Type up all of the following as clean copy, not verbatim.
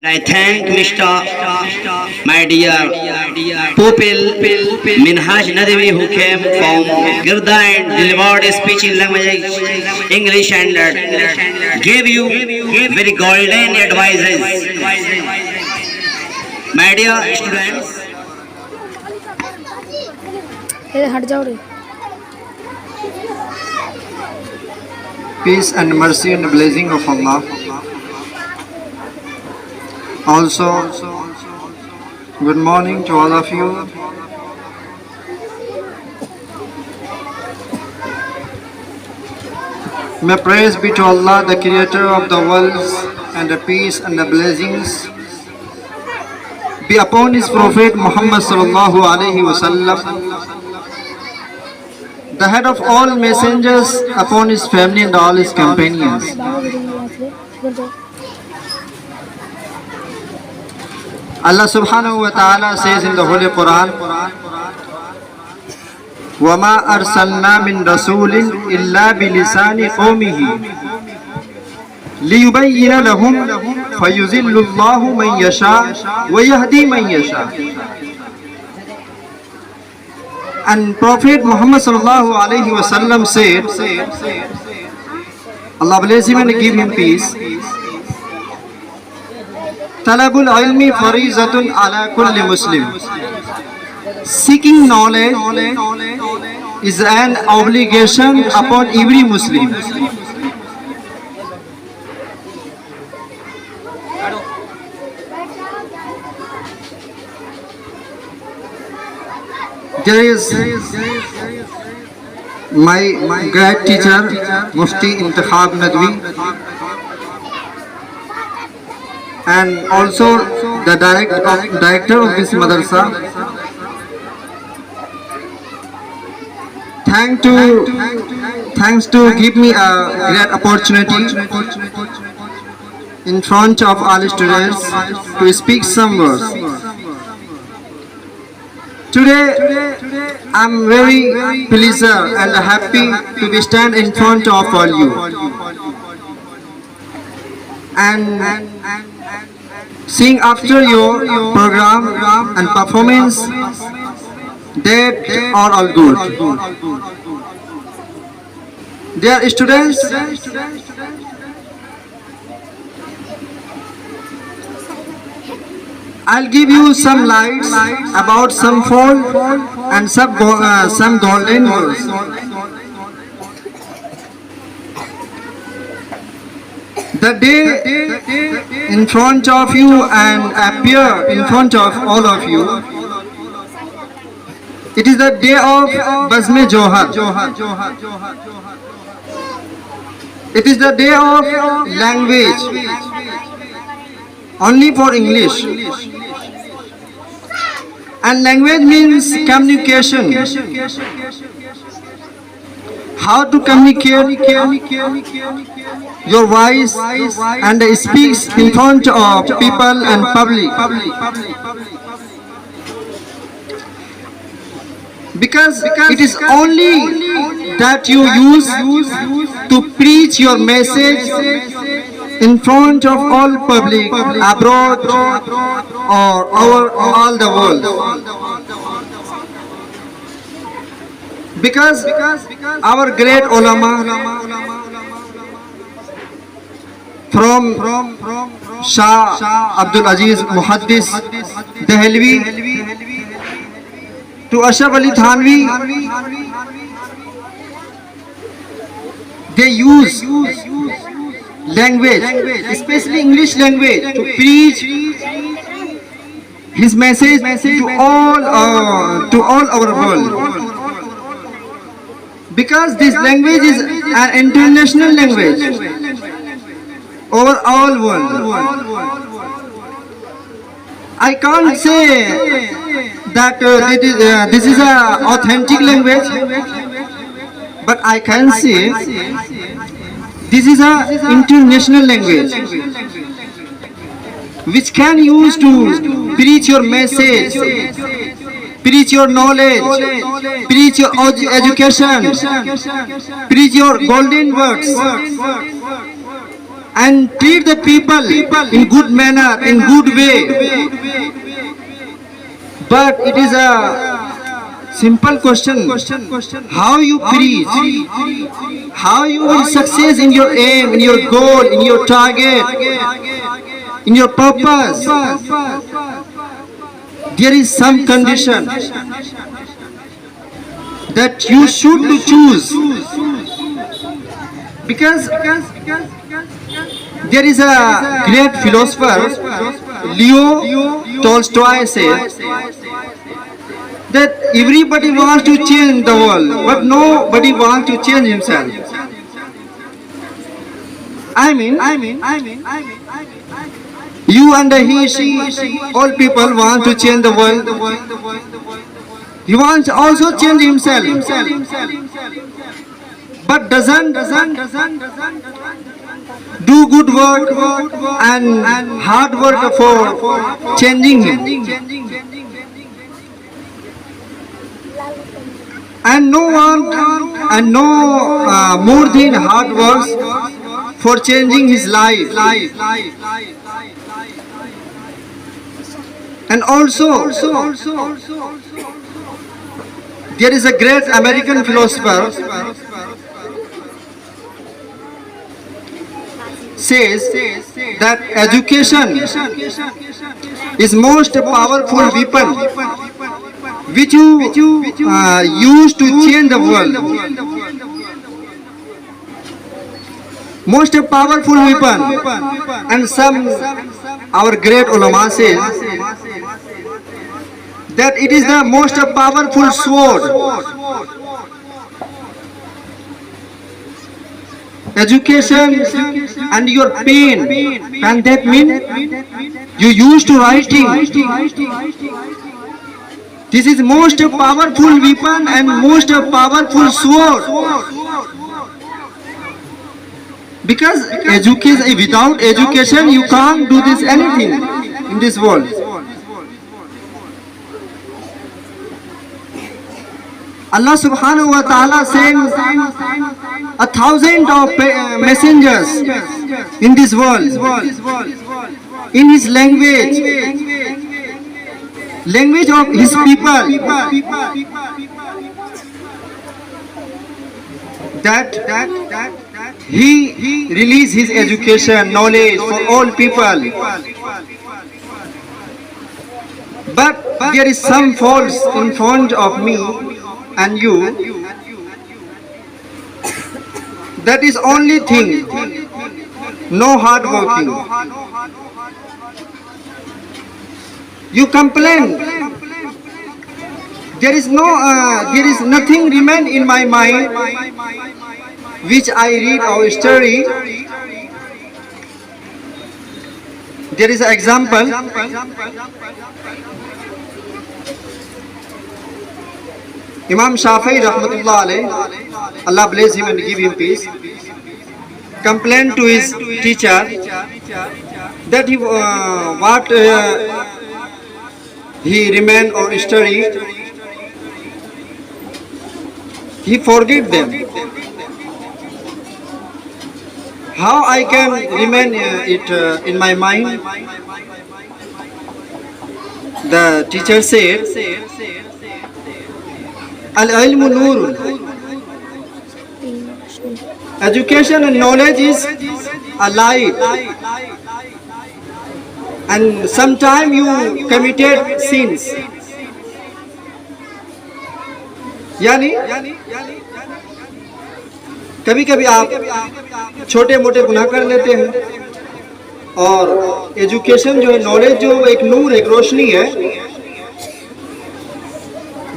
I thank Mr. my dear pupil Minhaj Nadwi who came from Girda and delivered a speech in language English and gave you very golden advices. My dear students, हट जाओ रे peace and mercy and blessing of Allah. Also, good morning to all of you. May praise be to Allah, the creator of the worlds, and the peace and the blessings be upon his prophet Muhammad sallallahu alaihi wasallam, the head of all messengers, upon his family and all his companions. Allah subhanahu wa ta'ala says in the Holy Quran, وَمَا أَرْسَلْنَا مِن رَسُولٍ إِلَّا بِلِسَانِ قَوْمِهِ لِيُبَيِّنَ لَهُمْ فَيُذِلُّ اللَّهُ مَن يَشَاءُ وَيَهْدِي مَن يَشَاءُ. And Prophet Muhammad sallallahu alayhi wa sallam said, Allah bless him and give him peace, Talabul ilmi farizatun ala kulli Muslim. Seeking knowledge is an obligation upon every Muslim. There is my great teacher, Mufti Intikhab Nadwi, and also the director of this madrasa. Thanks to give me a great opportunity in front of all students to speak some words. Today I'm very pleased and happy to be stand in front of all you and seeing after your program and performance that are all good. Dear students, I'll give you some lights about some fall and some golden words. The day in front of you and appear in front of all of you, it is the day of Bazm Johar. It is the day of language, only for English. And language means communication. How to communicate your voice and speaks in front of people and public. Because it is only that you use to preach your message in front of all public, abroad or over all the world. Because our great ulama from Shah Abdul Aziz Muhaddis Dehelvi to Ashraf Ali Thanvi, they use language, especially English language, to preach his message to all our world. Because this language is an international language over all world. I can't say that this is an authentic language, but I can say this is an international language which can use to preach your message, preach your knowledge, preach your education, preach your golden words. and treat the people in good manner, in good way. But it is a simple question. How you preach, how you will success in your aim, in your goal, in your target, in your purpose. There is some condition that you should to choose, because there is a great philosopher, Leo Tolstoy, says that everybody wants to change the world, but nobody wants to change himself. I mean, you and he, she, all people want to change the world. He wants also change himself, but doesn't do good work and hard work for changing him. And no more than hard work for changing his life. And also, there is a great American philosopher says that education is most powerful weapon which you use to change the world. Most powerful weapon. And some our great ulama says that it is the most powerful sword. Education and your pen, can that mean you use to writing? This is most powerful weapon and most powerful sword. Because education, without education you can't do this anything in this world. Allah subhanahu wa ta'ala sends 1,000 of messengers in this world, in his language of his people, that he release his education, knowledge for all people. But there is some faults in front of me and you. That is only thing, no hard working. You complain. There is nothing remain in my mind which I read or study. There is an example. Imam Shafi'i rahmatullah alayh, Allah bless him and give him peace, complained to his teacher that he remained or studied, he forget them. How I can remain it in my mind? The teacher said, Al-ilmu nurun. Education and knowledge is a light. And sometimes you committed sins. यानी कभी कभी आप छोटे मोटे गुनाह कर लेते हैं, और एजुकेशन जो है, नॉलेज जो एक नूर, एक रोशनी है,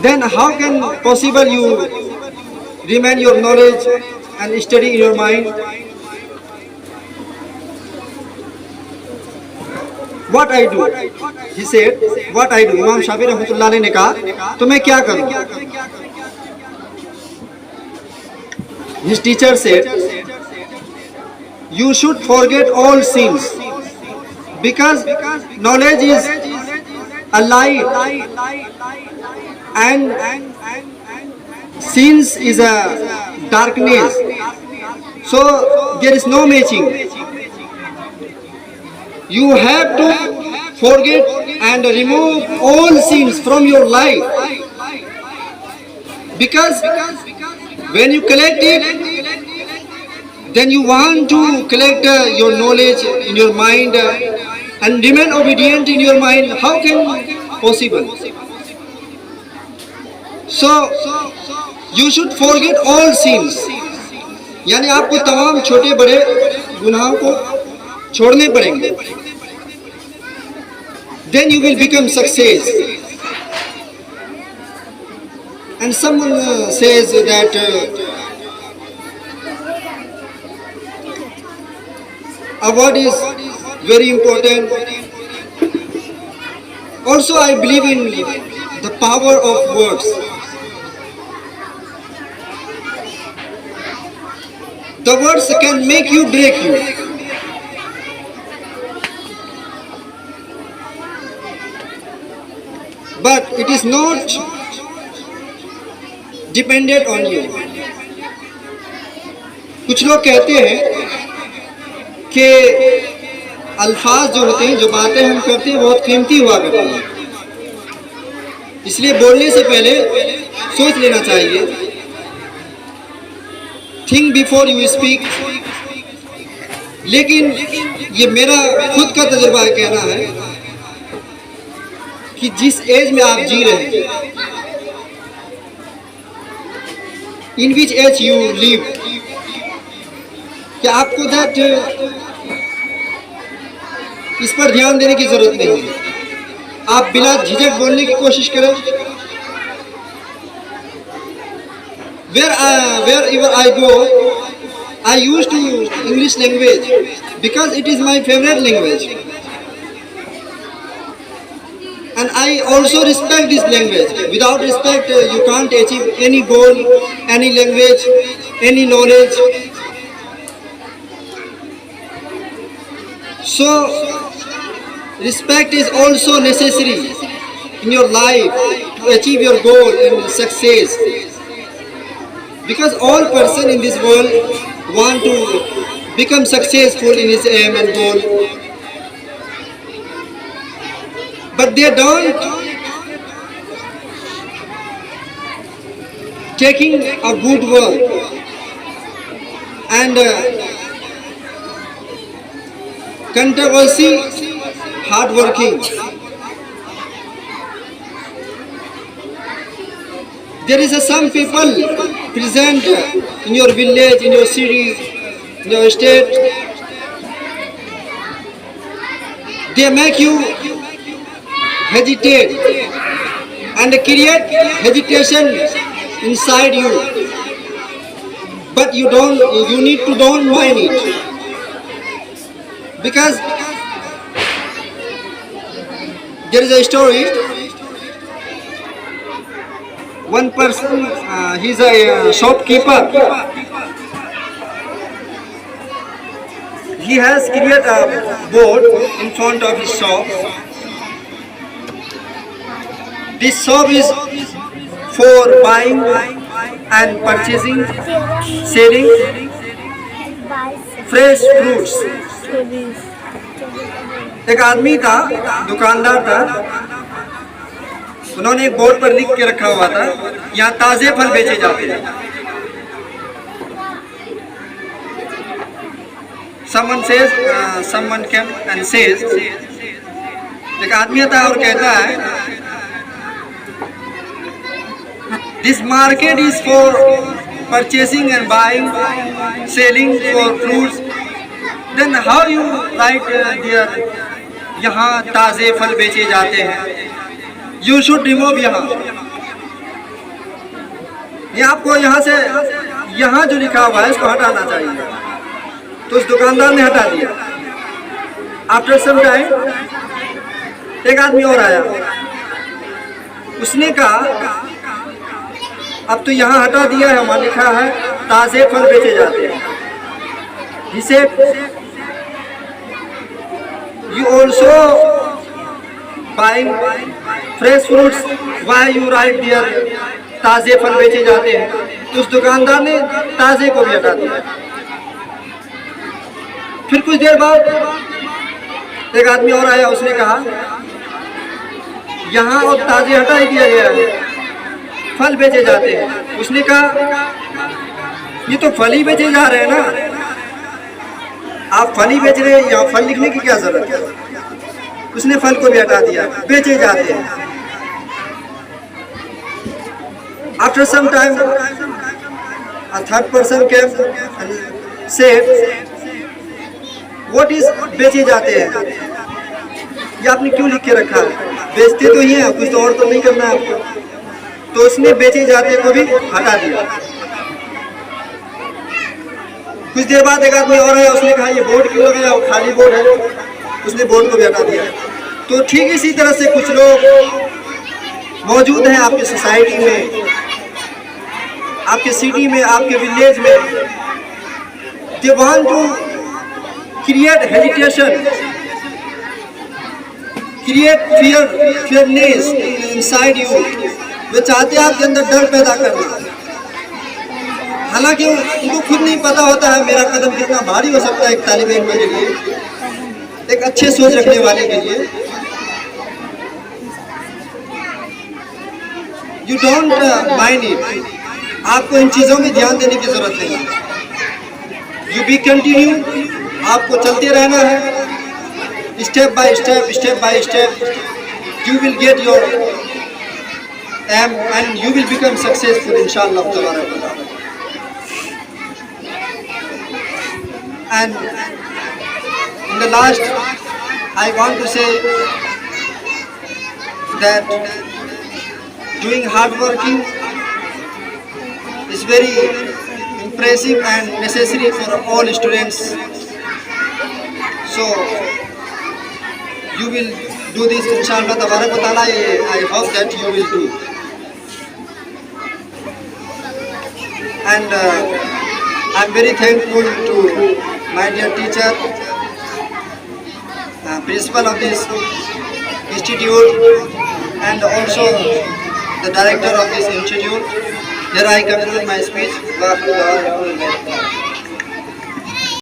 then how can possible you remain your knowledge and study in your mind? What I do? He said, what I do? Imam Shafi'i rahmatullah alayhi ने कहा, तो मैं क्या करूं? His teacher said, you should forget all sins, because knowledge is a light and sins is a darkness. So there is no matching. You have to forget and remove all sins from your life, because when you collect it, then you want to collect your knowledge in your mind and remain obedient in your mind. How can possible? So you should forget all sins. यानी आपको तमाम छोटे बड़े गुनाहों को छोड़ने पड़ेंगे. Then you will become success. And someone says that a word is very important. Also, I believe in the power of words. The words can make you, break you. But it is not dependent on you. कुछ लोग कहते हैं कि अल्फाज जो होते हैं, जो बातें हम करते हैं, बहुत कीमती हुआ करती हैं, इसलिए बोलने से पहले सोच लेना चाहिए. Think before you speak. लेकिन ये मेरा खुद का तजुर्बा कहना है कि जिस एज में आप जी रहे हैं, इन विच एज यू लिव, कि आपको दैट इस पर ध्यान देने की जरूरत नहीं है. आप बिना झिझक बोलने की कोशिश करें. Wherever I go, I used to English language because it is my favorite language, and I also respect this language. Without respect, you can't achieve any goal, any language, any knowledge. So, respect is also necessary in your life to achieve your goal and success. Because all person in this world want to become successful in his aim and goal, but they don't taking a good work and controversy, hard working. There is some people present in your village, in your city, in your state. They make you hesitate and create hesitation inside you. But you need to don't mind it, because there is a story. One person, he's a shopkeeper. He has created a board in front of his shop. This shop is for buying and purchasing, selling fresh fruits. एक आदमी था, दुकानदार था. उन्होंने एक board पर लिख के रखा हुआ था, यहाँ ताजे फल बेचे जाते हैं. someone came and says, एक आदमी आता है और कहता है, this market is for purchasing and buying, selling for fruits. Then how you write there, यहाँ ताजे फल बेचे जाते हैं? You should remove यहाँ. ये आपको यहाँ से, यहाँ जो लिखा हुआ है इसको हटाना चाहिए. तो उस दुकानदार ने हटा दिया. After some time एक आदमी और आया. उसने कहा, अब तो यहाँ हटा दिया है, वहाँ लिखा है ताजे फल बेचे जाते हैं. He said, you also buying fresh fruits, why you write there ताजे फल बेचे जाते हैं? तो उस दुकानदार ने ताजे को भी हटा दिया. फिर कुछ देर बाद एक आदमी और आया, उसने कहा यहाँ और ताजे हटा ही दिया गया है, फल बेचे जाते हैं। उसने कहा ये तो फल ही बेचे जा रहे हैं ना, आप फल ही बेच रहे हैं, यहाँ फल लिखने की क्या जरूरत है। उसने फल को भी हटा दिया, बेचे जाते हैं। After some time a third person came and said, what is बेचे जाते हैं, ये आपने क्यों लिख के रखा है, बेचते तो ही हैं, कुछ तो और तो नहीं करना है आपको। तो उसने बेचे जाते को भी हटा दिया। कुछ देर बाद एक आदमी और आया, उसने कहा ये बोर्ड क्यों लगाया, वो खाली बोर्ड है, उसने बोर्ड को भी हटा दिया। तो ठीक इसी तरह से कुछ लोग मौजूद हैं आपकी सोसाइटी में, आपके सिटी में, आपके विलेज में। They want to create hesitation, create fearness inside you. वे चाहते हैं आपके अंदर डर पैदा करना, हालांकि उनको खुद नहीं पता होता है मेरा कदम कितना भारी हो सकता है एक तालिब इल्म के लिए, एक अच्छे सोच रखने वाले के लिए। यू डोंट माइंड इट, आपको इन चीज़ों में ध्यान देने की जरूरत नहीं है। यू बी कंटिन्यू, आपको चलते रहना है, step by step you will get your aim and you will become successful इंशाअल्लाह तबारक। And in the last, I want to say that doing hard working is very impressive and necessary for all students. So you will do this inshallah tabarak wa taala. I hope that you will do. And I'm very thankful to my dear teacher, principal of this institute, and also the director of this institute. Here I conclude my speech.